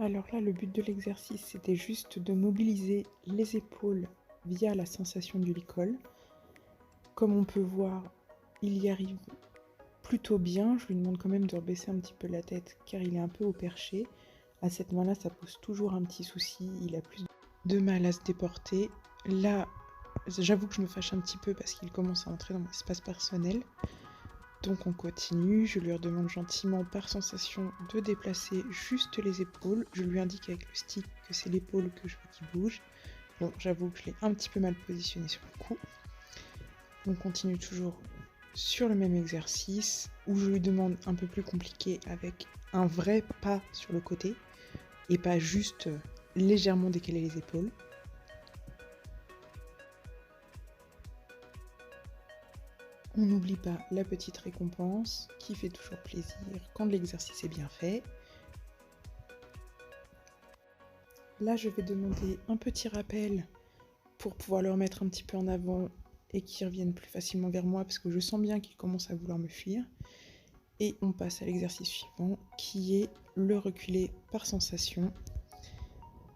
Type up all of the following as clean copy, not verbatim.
Alors là, le but de l'exercice, c'était juste de mobiliser les épaules via la sensation du licol. Comme on peut voir, il y arrive plutôt bien. Je lui demande quand même de rebaisser un petit peu la tête car il est un peu au perché. À cette main-là, ça pose toujours un petit souci. Il a plus de mal à se déporter. Là, j'avoue que je me fâche un petit peu parce qu'il commence à entrer dans mon espace personnel. Donc on continue, je lui redemande gentiment par sensation de déplacer juste les épaules. Je lui indique avec le stick que c'est l'épaule que je veux qu'il bouge. Bon, j'avoue que je l'ai un petit peu mal positionné sur le coup. On continue toujours sur le même exercice où je lui demande un peu plus compliqué avec un vrai pas sur le côté et pas juste légèrement décaler les épaules. On n'oublie pas la petite récompense qui fait toujours plaisir quand l'exercice est bien fait. Là, je vais demander un petit rappel pour pouvoir le remettre un petit peu en avant et qu'il revienne plus facilement vers moi parce que je sens bien qu'il commence à vouloir me fuir. Et on passe à l'exercice suivant qui est le reculer par sensation.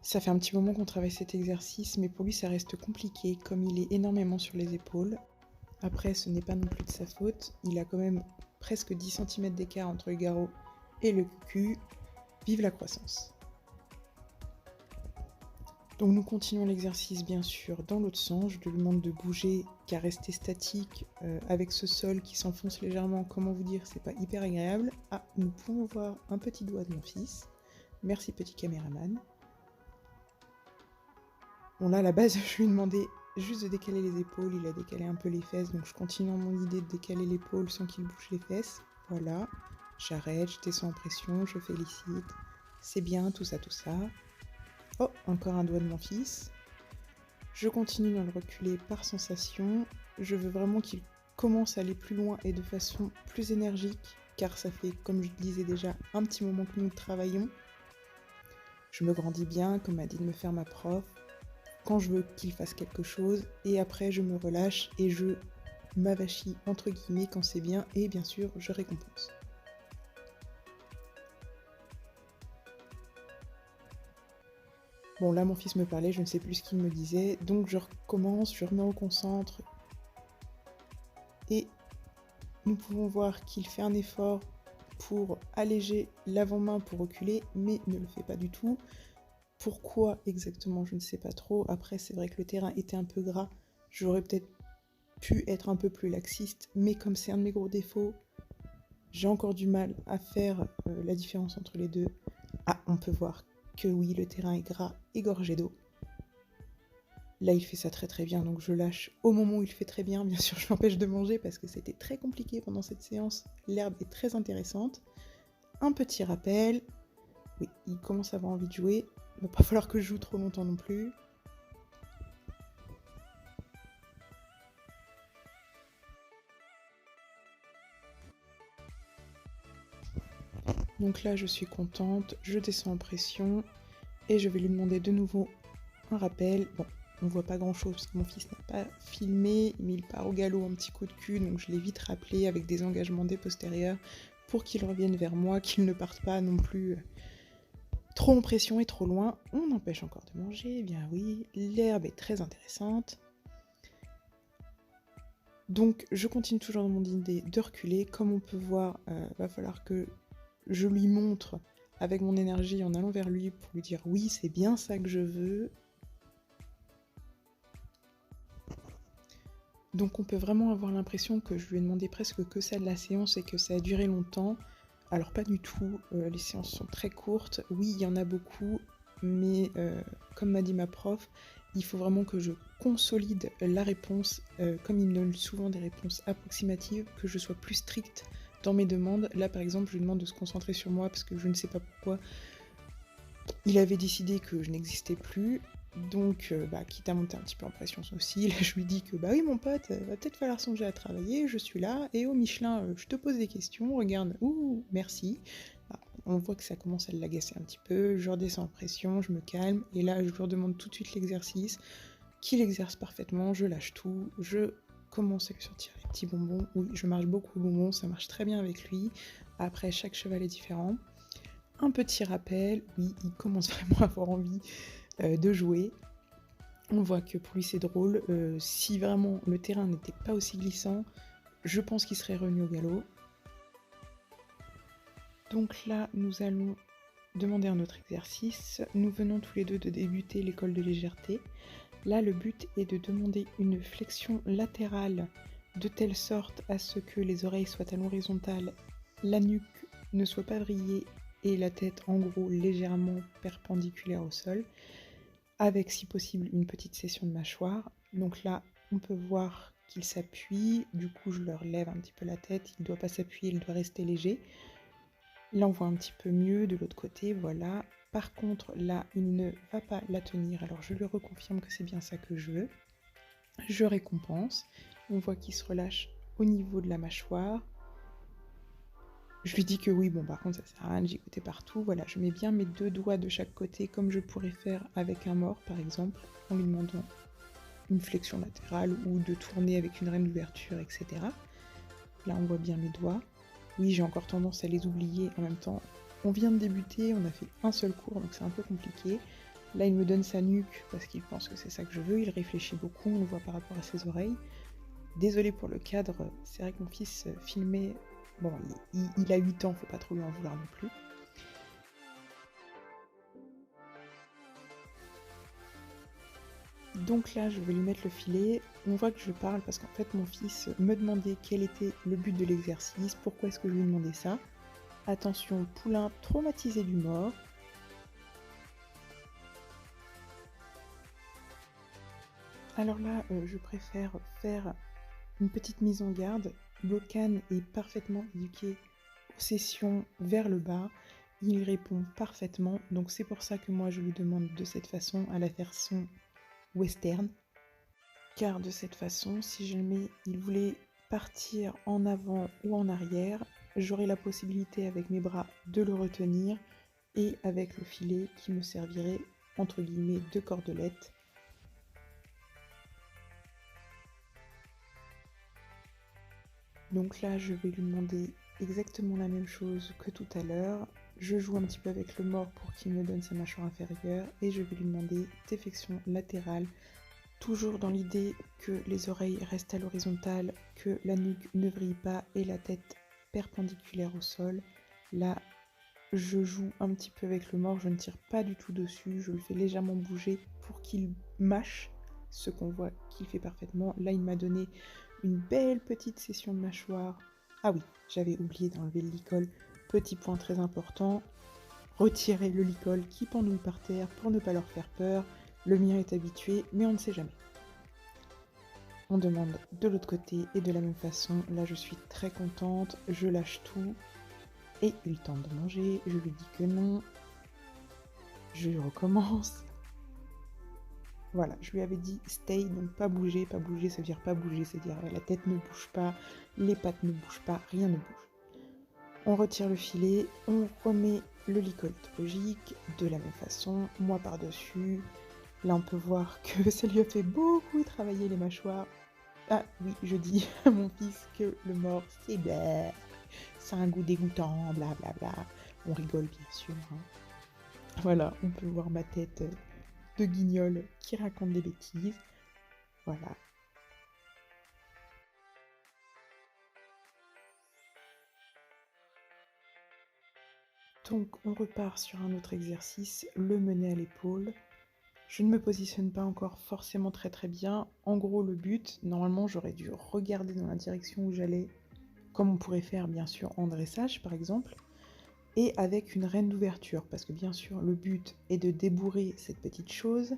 Ça fait un petit moment qu'on travaille cet exercice, mais pour lui ça reste compliqué comme il est énormément sur les épaules. Après, ce n'est pas non plus de sa faute, il a quand même presque 10 cm d'écart entre le garrot et le cul. Vive la croissance! Donc nous continuons l'exercice bien sûr dans l'autre sens, je lui demande de bouger car rester statique avec ce sol qui s'enfonce légèrement, comment vous dire, c'est pas hyper agréable. Ah, nous pouvons voir un petit doigt de mon fils, merci petit caméraman. Bon là à la base je lui demandais juste de décaler les épaules, il a décalé un peu les fesses, donc je continue dans mon idée de décaler l'épaule sans qu'il bouge les fesses. Voilà, j'arrête, je descends en pression, je félicite, c'est bien, tout ça, tout ça. Oh, encore un doigt de mon fils. Je continue dans le reculer par sensation. Je veux vraiment qu'il commence à aller plus loin et de façon plus énergique, car ça fait, comme je le disais déjà, un petit moment que nous travaillons. Je me grandis bien, comme m'a dit de me faire ma prof, quand je veux qu'il fasse quelque chose, et après je me relâche et je m'avachis entre guillemets quand c'est bien, et bien sûr je récompense. Bon là mon fils me parlait, je ne sais plus ce qu'il me disait, donc je recommence, je remets au concentre, et nous pouvons voir qu'il fait un effort pour alléger l'avant-main pour reculer, mais ne le fait pas du tout. Pourquoi exactement, je ne sais pas trop. Après, c'est vrai que le terrain était un peu gras. J'aurais peut-être pu être un peu plus laxiste, mais comme c'est un de mes gros défauts, j'ai encore du mal à faire la différence entre les deux. Ah, on peut voir que oui, le terrain est gras et gorgé d'eau. Là, il fait ça très très bien, donc je lâche au moment où il fait très bien. Bien sûr, je l'empêche de manger parce que c'était très compliqué pendant cette séance. L'herbe est très intéressante. Un petit rappel. Oui, il commence à avoir envie de jouer. Il va pas falloir que je joue trop longtemps non plus. Donc là, je suis contente. Je descends en pression. Et je vais lui demander de nouveau un rappel. Bon, on voit pas grand chose parce que mon fils n'a pas filmé, mais il part au galop un petit coup de cul, donc je l'ai vite rappelé avec des engagements des postérieurs pour qu'il revienne vers moi, qu'il ne parte pas non plus trop en pression et trop loin. On empêche encore de manger, eh bien oui, l'herbe est très intéressante. Donc je continue toujours dans mon idée de reculer. Comme on peut voir, va falloir que je lui montre avec mon énergie en allant vers lui pour lui dire oui, c'est bien ça que je veux. Donc on peut vraiment avoir l'impression que je lui ai demandé presque que ça de la séance et que ça a duré longtemps. Alors pas du tout, les séances sont très courtes. Oui, il y en a beaucoup, mais comme m'a dit ma prof, il faut vraiment que je consolide la réponse, comme il me donne souvent des réponses approximatives, que je sois plus stricte dans mes demandes. Là par exemple, je lui demande de se concentrer sur moi parce que je ne sais pas pourquoi. Il avait décidé que je n'existais plus, donc quitte à monter un petit peu en pression aussi, là je lui dis que bah oui mon pote, va peut-être falloir songer à travailler, je suis là, et au Michelin, je te pose des questions, regarde, ouh, merci. Ah, on voit que ça commence à l'agacer un petit peu, je redescends en pression, je me calme, et là je lui redemande tout de suite l'exercice, qu'il exerce parfaitement, je lâche tout, je commence à lui sortir les petits bonbons, oui je marche beaucoup aux bonbons, ça marche très bien avec lui, après chaque cheval est différent. un petit rappel, oui, il commence vraiment à avoir envie de jouer. On voit que pour lui c'est drôle, si vraiment le terrain n'était pas aussi glissant, je pense qu'il serait revenu au galop. Donc là, nous allons demander un autre exercice. Nous venons tous les deux de débuter l'école de légèreté. Là, le but est de demander une flexion latérale de telle sorte à ce que les oreilles soient à l'horizontale, la nuque ne soit pas vrillée et la tête en gros légèrement perpendiculaire au sol, avec si possible une petite session de mâchoire. Donc là, on peut voir qu'il s'appuie, du coup je leur lève un petit peu la tête, il ne doit pas s'appuyer, il doit rester léger. Là, on voit un petit peu mieux de l'autre côté, voilà. Par contre, là, il ne va pas la tenir, alors je lui reconfirme que c'est bien ça que je veux. Je récompense. On voit qu'il se relâche au niveau de la mâchoire. Je lui dis que oui, bon, par contre, ça sert à rien de gigoter partout. Voilà, je mets bien mes 2 doigts de chaque côté, comme je pourrais faire avec un mors, par exemple, en lui demandant une flexion latérale ou de tourner avec une reine d'ouverture, etc. Là, on voit bien mes doigts. Oui, j'ai encore tendance à les oublier en même temps. On vient de débuter, on a fait un seul cours, donc c'est un peu compliqué. Là, il me donne sa nuque parce qu'il pense que c'est ça que je veux. Il réfléchit beaucoup, on le voit par rapport à ses oreilles. Désolée pour le cadre, c'est vrai que mon fils filmait... Bon, il a 8 ans, faut pas trop lui en vouloir non plus. Donc là, je vais lui mettre le filet. On voit que je parle parce qu'en fait, mon fils me demandait quel était le but de l'exercice, pourquoi est-ce que je lui demandais ça. Attention, poulain traumatisé du mort. Alors là, je préfère faire une petite mise en garde. Bocan est parfaitement éduqué aux sessions vers le bas. Il répond parfaitement, donc c'est pour ça que moi je lui demande de cette façon, à la façon western. Car de cette façon, si jamais il voulait partir en avant ou en arrière, j'aurais la possibilité avec mes bras de le retenir et avec le filet qui me servirait entre guillemets de cordelette. Donc là, je vais lui demander exactement la même chose que tout à l'heure. Je joue un petit peu avec le mors pour qu'il me donne sa mâchoire inférieure et je vais lui demander des flexions latérales, toujours dans l'idée que les oreilles restent à l'horizontale, que la nuque ne vrille pas et la tête perpendiculaire au sol. Là, je joue un petit peu avec le mors, je ne tire pas du tout dessus, je le fais légèrement bouger pour qu'il mâche, ce qu'on voit qu'il fait parfaitement. Là, il m'a donné une belle petite session de mâchoire. Ah oui, j'avais oublié d'enlever le licol. Petit point très important, retirer le licol qui pendouille par terre pour ne pas leur faire peur. Le mien est habitué, mais on ne sait jamais. On demande de l'autre côté et de la même façon. Là, je suis très contente, je lâche tout. Et il tente de manger, je lui dis que non. Je recommence. Voilà, je lui avais dit stay, donc pas bouger, ça veut dire pas bouger, c'est-à-dire la tête ne bouge pas, les pattes ne bougent pas, rien ne bouge. On retire le filet, on remet le licol logique de la même façon, moi par-dessus. Là, on peut voir que ça lui a fait beaucoup travailler les mâchoires. Ah oui, je dis à mon fils que le mort, c'est blah, c'est un goût dégoûtant, blablabla. Bla bla. On rigole bien sûr. Hein. Voilà, on peut voir ma tête de guignol qui raconte des bêtises. Voilà. Donc on repart sur un autre exercice, le mener à l'épaule. Je ne me positionne pas encore forcément très bien. En gros, le but, normalement, j'aurais dû regarder dans la direction où j'allais, comme on pourrait faire bien sûr en dressage par exemple, et avec une reine d'ouverture, parce que bien sûr le but est de débourrer cette petite chose,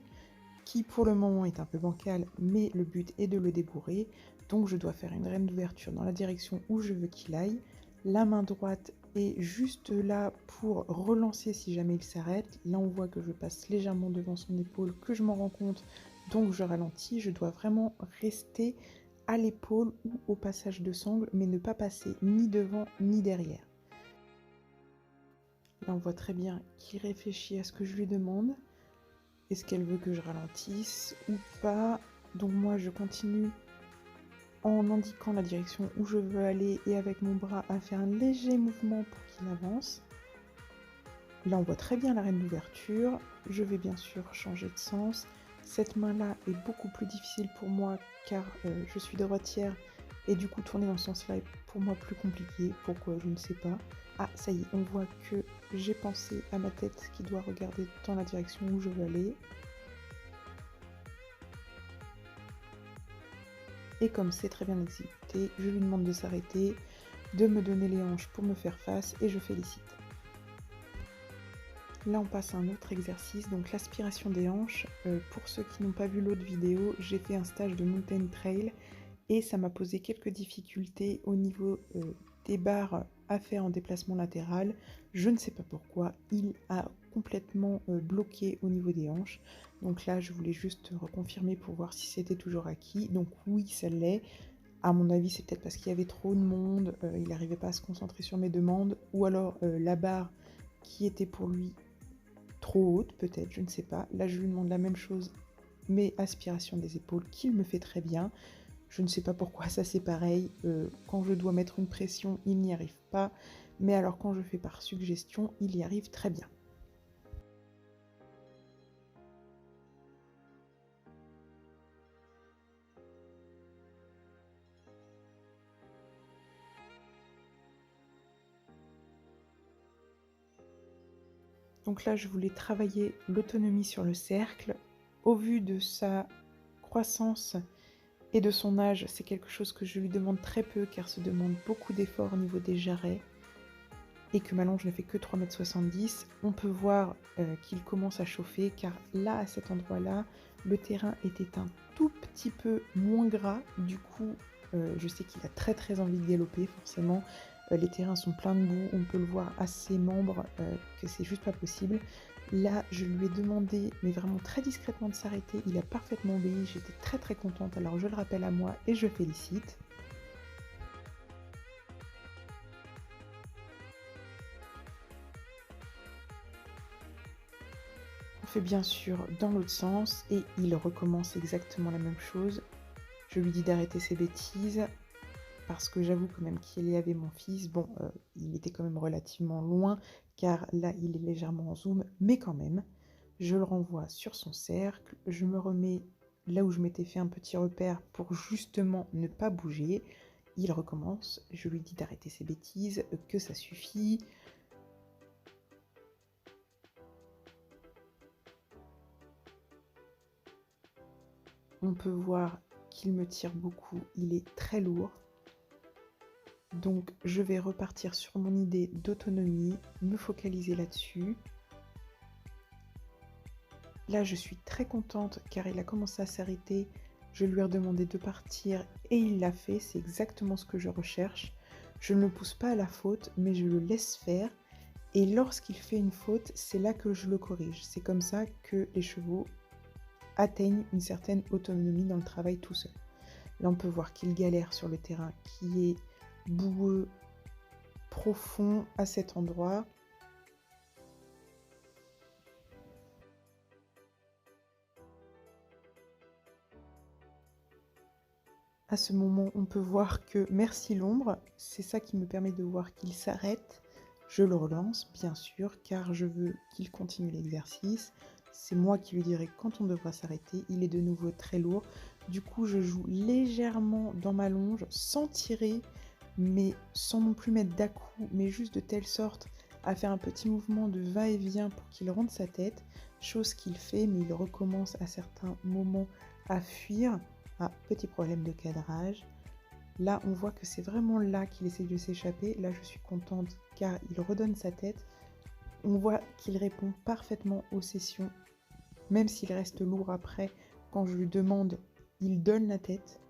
qui pour le moment est un peu bancale, mais le but est de le débourrer, donc je dois faire une reine d'ouverture dans la direction où je veux qu'il aille. La main droite est juste là pour relancer si jamais il s'arrête. Là on voit que je passe légèrement devant son épaule, que je m'en rends compte, donc je ralentis. Je dois vraiment rester à l'épaule ou au passage de sangle, mais ne pas passer ni devant ni derrière. Là on voit très bien qu'il réfléchit à ce que je lui demande. Est-ce qu'elle veut que je ralentisse ou pas? Donc moi je continue en indiquant la direction où je veux aller et avec mon bras à faire un léger mouvement pour qu'il avance. Là, on voit très bien l'arène d'ouverture. Je vais bien sûr changer de sens. Cette main-là est beaucoup plus difficile pour moi car je suis droitière et du coup tourner dans ce sens-là est pour moi plus compliqué. Pourquoi? Je ne sais pas. Ah, ça y est, on voit que j'ai pensé à ma tête qui doit regarder dans la direction où je veux aller. Et comme c'est très bien exécuté, je lui demande de s'arrêter, de me donner les hanches pour me faire face et je félicite. Là, on passe à un autre exercice, donc l'aspiration des hanches. Pour ceux qui n'ont pas vu l'autre vidéo, j'ai fait un stage de mountain trail et ça m'a posé quelques difficultés au niveau des barres à faire en déplacement latéral. Je ne sais pas pourquoi, il a complètement bloqué au niveau des hanches. Donc là, je voulais juste reconfirmer pour voir si c'était toujours acquis. Donc oui, ça l'est. À mon avis, c'est peut-être parce qu'il y avait trop de monde, il n'arrivait pas à se concentrer sur mes demandes, ou alors la barre qui était pour lui trop haute, peut-être, je ne sais pas. Là, je lui demande la même chose, mais aspiration des épaules, qu'il me fait très bien. Je ne sais pas pourquoi, ça c'est pareil. Quand je dois mettre une pression, il n'y arrive pas. Mais alors quand je fais par suggestion, il y arrive très bien. Donc là, je voulais travailler l'autonomie sur le cercle. Au vu de sa croissance et de son âge, c'est quelque chose que je lui demande très peu car ça demande beaucoup d'efforts au niveau des jarrets et que ma longe ne fait que 3,70 m. On peut voir qu'il commence à chauffer car là, à cet endroit-là, le terrain était un tout petit peu moins gras. Du coup, je sais qu'il a très envie de galoper, forcément. Les terrains sont pleins de boue, on peut le voir à ses membres que c'est juste pas possible. Là, je lui ai demandé, mais vraiment très discrètement, de s'arrêter. Il a parfaitement obéi, j'étais très contente. Alors je le rappelle à moi et je félicite. On fait bien sûr dans l'autre sens et il recommence exactement la même chose. Je lui dis d'arrêter ses bêtises parce que j'avoue quand même qu'il y avait mon fils. Bon, il était quand même relativement loin car là il est légèrement en zoom, mais quand même. Je le renvoie sur son cercle, je me remets là où je m'étais fait un petit repère pour justement ne pas bouger. Il recommence, je lui dis d'arrêter ses bêtises, que ça suffit. On peut voir qu'il me tire beaucoup, il est très lourd. Donc je vais repartir sur mon idée d'autonomie, me focaliser là-dessus. Là je suis très contente car il a commencé à s'arrêter. Je lui ai demandé de partir et il l'a fait, c'est exactement ce que je recherche. Je ne le pousse pas à la faute, mais je le laisse faire. Et lorsqu'il fait une faute, c'est là que je le corrige. C'est comme ça que les chevaux atteignent une certaine autonomie dans le travail tout seul. Là, on peut voir qu'il galère sur le terrain qui est boueux, profond à cet endroit. À ce moment, on peut voir que merci l'ombre, c'est ça qui me permet de voir qu'il s'arrête. Je le relance, bien sûr, car je veux qu'il continue l'exercice. C'est moi qui lui dirai quand on devra s'arrêter. Il est de nouveau très lourd. Du coup, je joue légèrement dans ma longe, sans tirer, mais sans non plus mettre d'à-coup, mais juste de telle sorte à faire un petit mouvement de va-et-vient pour qu'il rentre sa tête, chose qu'il fait, mais il recommence à certains moments à fuir. Ah, petit problème de cadrage. Là, on voit que c'est vraiment là qu'il essaie de s'échapper. Là, je suis contente car il redonne sa tête. On voit qu'il répond parfaitement aux sessions. Même s'il reste lourd après, quand je lui demande, il donne la tête.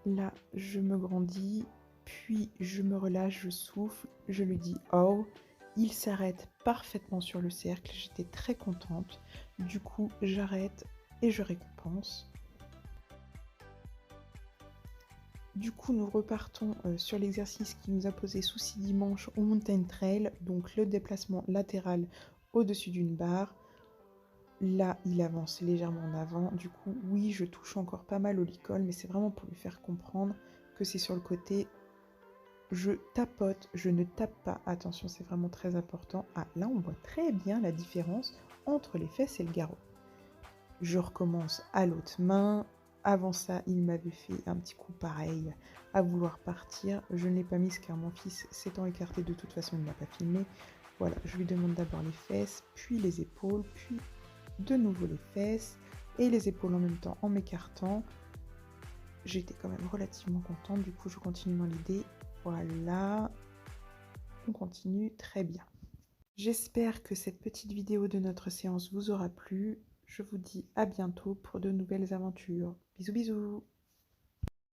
Là, je me grandis, puis je me relâche, je souffle, je lui dis « Oh ». Il s'arrête parfaitement sur le cercle, j'étais très contente. Du coup, j'arrête et je récompense. Du coup, nous repartons sur l'exercice qui nous a posé souci dimanche au Mountain Trail, donc le déplacement latéral au-dessus d'une barre. Là, il avance légèrement en avant. Du coup, oui, je touche encore pas mal au licol, mais c'est vraiment pour lui faire comprendre que c'est sur le côté je tapote, je ne tape pas. Attention, c'est vraiment très important. Ah, là, on voit très bien la différence entre les fesses et le garrot. Je recommence à l'autre main. Avant ça, il m'avait fait un petit coup pareil à vouloir partir. Je ne l'ai pas mise car mon fils s'étant écarté de toute façon, il n'a pas filmé. Voilà, je lui demande d'abord les fesses, puis les épaules, puis de nouveau les fesses et les épaules en même temps en m'écartant. J'étais quand même relativement contente, du coup je continue dans l'idée. Voilà, on continue très bien. J'espère que cette petite vidéo de notre séance vous aura plu. Je vous dis à bientôt pour de nouvelles aventures. Bisous bisous!